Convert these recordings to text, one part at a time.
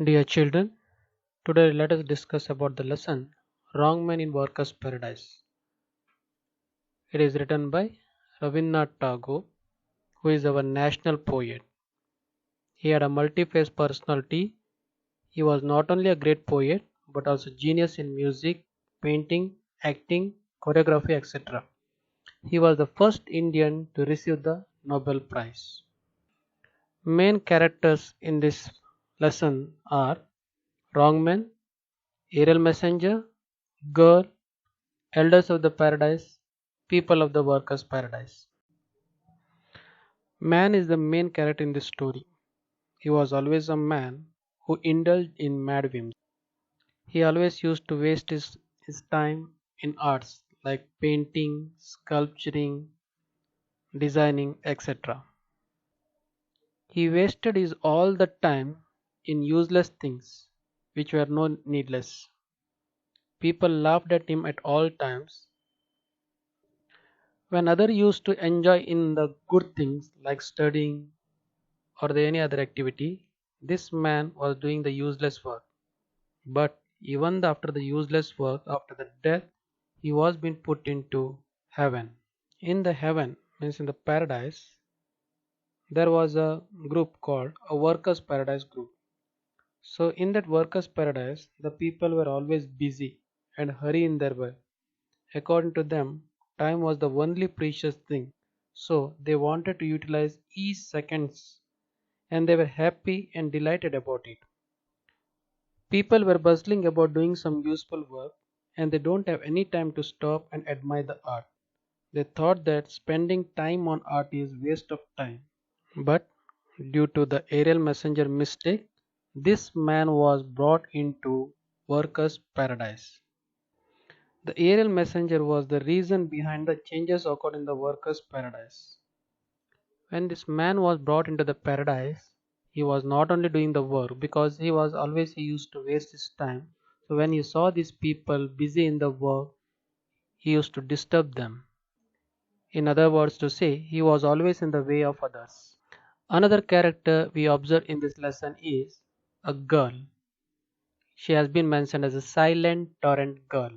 Dear children, today let us discuss about the lesson Wrong Man in Workers' Paradise. It is written by Rabindranath Tagore, who is our national poet. He had a multi-faced personality. He was not only a great poet but also genius in music, painting, acting, choreography, etc. He was the first Indian to receive the Nobel Prize. Main characters in this lesson are Wrong Man, Aerial Messenger, Girl, Elders of the Paradise, People of the Workers' Paradise. Man is the main character in this story. He was always a man who indulged in mad whims. He always used to waste his time in arts like painting, sculpturing, designing, etc. He wasted his all the time in useless things which were no needless. People laughed at him at all times. When others used to enjoy in the good things like studying, or any other activity, this man was doing the useless work. But even after the useless work, after the death, he was being put into heaven. In the heaven, means in the paradise, there was a group called a workers' paradise group. So in that workers' paradise, the people were always busy and hurry in their way. According to them, time was the only precious thing. So they wanted to utilize each seconds and they were happy and delighted about it. People were bustling about doing some useful work and they don't have any time to stop and admire the art. They thought that spending time on art is waste of time. But due to the aerial messenger mistake, this man was brought into workers' paradise. The aerial messenger was the reason behind the changes occurred in the workers' paradise. When this man was brought into the paradise, he was not only doing the work because he used to waste his time. So when he saw these people busy in the work, he used to disturb them. In other words, to say, he was always in the way of others. Another character we observe in this lesson is a girl. She has been mentioned as a silent torrent girl.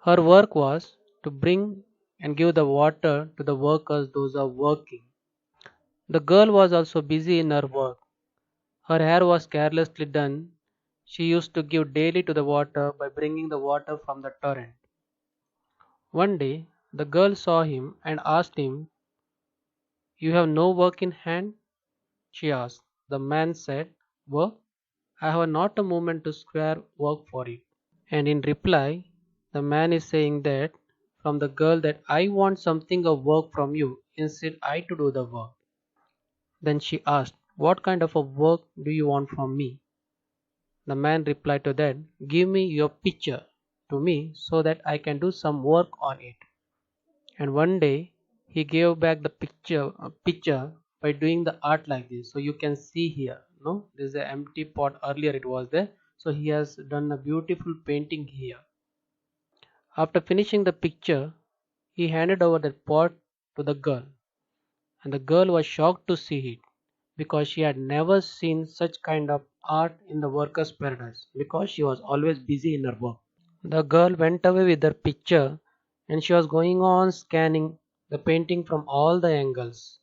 Her work was to bring and give the water to the workers those are working. The girl was also busy in her work. Her hair was carelessly done. She used to give daily to the water by bringing the water from the torrent. One day, the girl saw him and asked him, "You have no work in hand?" she asked. The man said, "Work? I have not a moment to square work for it." And in reply, the man is saying that from the girl that I want something of work from you instead I to do the work. Then she asked, "What kind of a work do you want from me?" The man replied to that, "Give me your picture to me so that I can do some work on it." And one day he gave back the picture by doing the art like this. So you can see here, no, this is an empty pot. Earlier it was there. So he has done a beautiful painting here. After finishing the picture, he handed over the pot to the girl, and the girl was shocked to see it because she had never seen such kind of art in the workers' paradise because she was always busy in her work. The girl went away with her picture and she was going on scanning the painting from all the angles.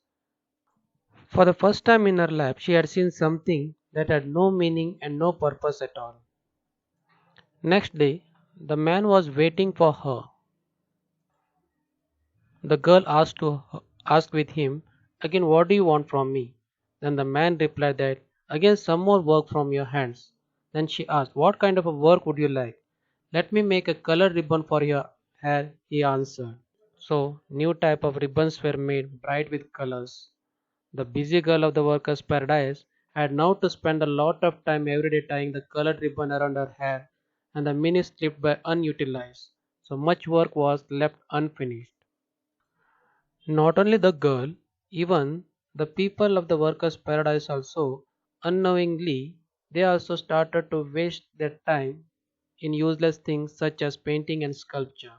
For the first time in her life, she had seen something that had no meaning and no purpose at all. Next day, the man was waiting for her. The girl asked with him, "Again, what do you want from me?" Then the man replied that, "Again, some more work from your hands." Then she asked, "What kind of a work would you like?" "Let me make a colored ribbon for your hair," he answered. So, new type of ribbons were made bright with colors. The busy girl of the workers' paradise had now to spend a lot of time every day tying the colored ribbon around her hair, and the minutes slipped by unutilized. So much work was left unfinished. Not only the girl, even the people of the workers' paradise also, unknowingly, they also started to waste their time in useless things such as painting and sculpture.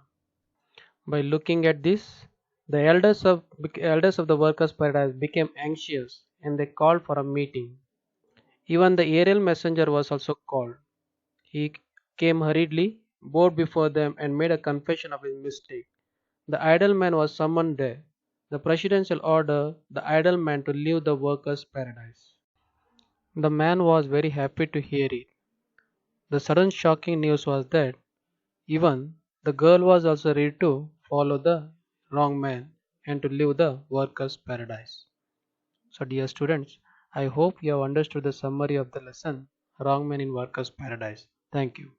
By looking at this, the elders of the workers' paradise became anxious and they called for a meeting. Even the aerial messenger was also called. He came hurriedly, bowed before them, and made a confession of his mistake. The idle man was summoned there. The presidential order the idle man to leave the workers' paradise. The man was very happy to hear it. The sudden shocking news was that even the girl was also ready to follow the wrong man and to live the workers' paradise. So, dear students, I hope you have understood the summary of the lesson Wrong Man in Workers' Paradise. Thank you.